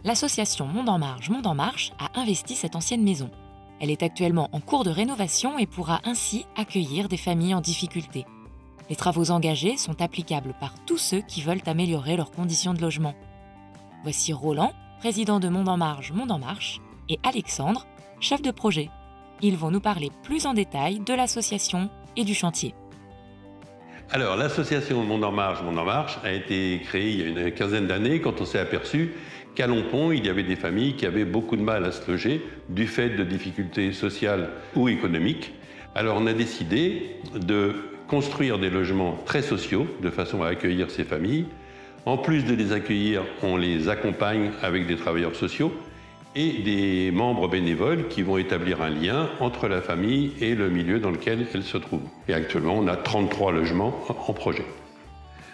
l'association Monde en Marche a investi cette ancienne maison. Elle est actuellement en cours de rénovation et pourra ainsi accueillir des familles en difficulté. Les travaux engagés sont applicables par tous ceux qui veulent améliorer leurs conditions de logement. Voici Roland, président de Monde en Marche, et Alexandre, chef de projet. Ils vont nous parler plus en détail de l'association et du chantier. Alors, l'association Monde en Marche a été créée il y a une quinzaine d'années quand on s'est aperçu qu'à Longpont, il y avait des familles qui avaient beaucoup de mal à se loger du fait de difficultés sociales ou économiques. Alors, on a décidé de construire des logements très sociaux de façon à accueillir ces familles. En plus de les accueillir, on les accompagne avec des travailleurs sociaux et des membres bénévoles qui vont établir un lien entre la famille et le milieu dans lequel elle se trouve. Et actuellement, on a 33 logements en projet.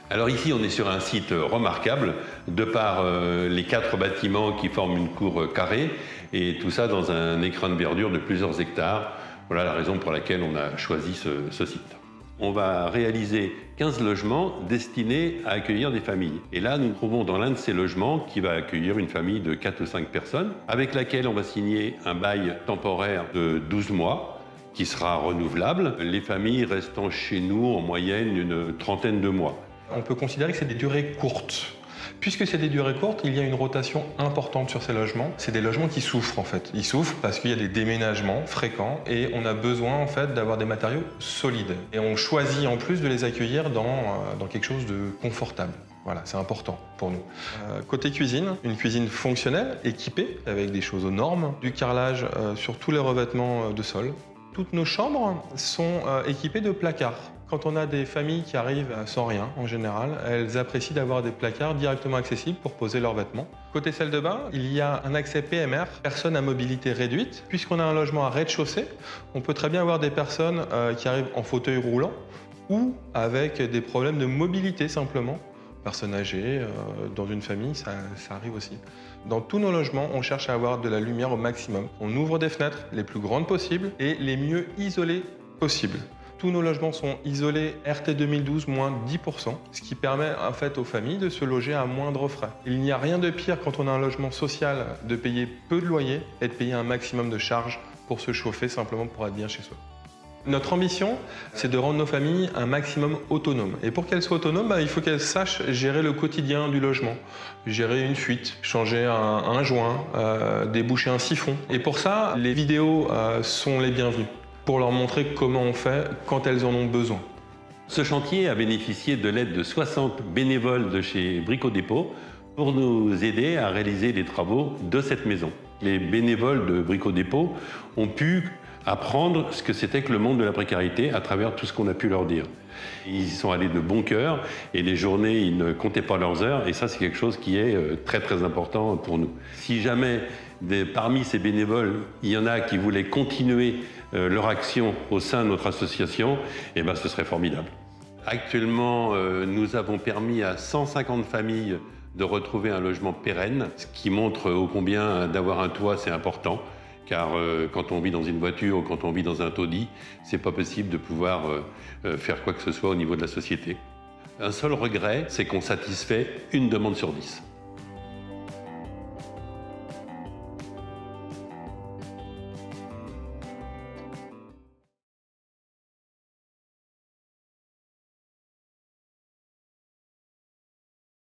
Alors ici, on est sur un site remarquable, de par les 4 bâtiments qui forment une cour carrée, et tout ça dans un écrin de verdure de plusieurs hectares. Voilà la raison pour laquelle on a choisi ce site. On va réaliser 15 logements destinés à accueillir des familles. Et là, nous nous trouvons dans l'un de ces logements qui va accueillir une famille de 4 ou 5 personnes, avec laquelle on va signer un bail temporaire de 12 mois, qui sera renouvelable, les familles restant chez nous en moyenne une trentaine de mois. On peut considérer que c'est des durées courtes. Puisque c'est des durées courtes, il y a une rotation importante sur ces logements. C'est des logements qui souffrent en fait. Ils souffrent parce qu'il y a des déménagements fréquents et on a besoin en fait d'avoir des matériaux solides. Et on choisit en plus de les accueillir dans quelque chose de confortable. Voilà, c'est important pour nous. Côté cuisine, une cuisine fonctionnelle, équipée avec des choses aux normes, du carrelage sur tous les revêtements de sol. Toutes nos chambres sont équipées de placards. Quand on a des familles qui arrivent sans rien, en général, elles apprécient d'avoir des placards directement accessibles pour poser leurs vêtements. Côté salle de bain, il y a un accès PMR, personnes à mobilité réduite. Puisqu'on a un logement à rez-de-chaussée, on peut très bien avoir des personnes qui arrivent en fauteuil roulant ou avec des problèmes de mobilité simplement. Personnes âgées, dans une famille, ça arrive aussi. Dans tous nos logements, on cherche à avoir de la lumière au maximum. On ouvre des fenêtres les plus grandes possibles et les mieux isolées possibles. Tous nos logements sont isolés RT 2012 moins 10%, ce qui permet en fait aux familles de se loger à moindre frais. Il n'y a rien de pire quand on a un logement social de payer peu de loyer et de payer un maximum de charges pour se chauffer simplement pour être bien chez soi. Notre ambition, c'est de rendre nos familles un maximum autonomes. Et pour qu'elles soient autonomes, il faut qu'elles sachent gérer le quotidien du logement. Gérer une fuite, changer un joint, déboucher un siphon. Et pour ça, les vidéos sont les bienvenues, pour leur montrer comment on fait quand elles en ont besoin. Ce chantier a bénéficié de l'aide de 60 bénévoles de chez Brico Dépôt pour nous aider à réaliser les travaux de cette maison. Les bénévoles de Brico Dépôt ont pu apprendre ce que c'était que le monde de la précarité à travers tout ce qu'on a pu leur dire. Ils y sont allés de bon cœur et les journées, ils ne comptaient pas leurs heures et ça, c'est quelque chose qui est très très important pour nous. Si jamais parmi ces bénévoles, il y en a qui voulaient continuer leur action au sein de notre association, eh ben, ce serait formidable. Actuellement, nous avons permis à 150 familles de retrouver un logement pérenne, ce qui montre ô combien d'avoir un toit, c'est important. Car quand on vit dans une voiture ou quand on vit dans un taudis, c'est pas possible de pouvoir faire quoi que ce soit au niveau de la société. Un seul regret, c'est qu'on satisfait une demande sur 10.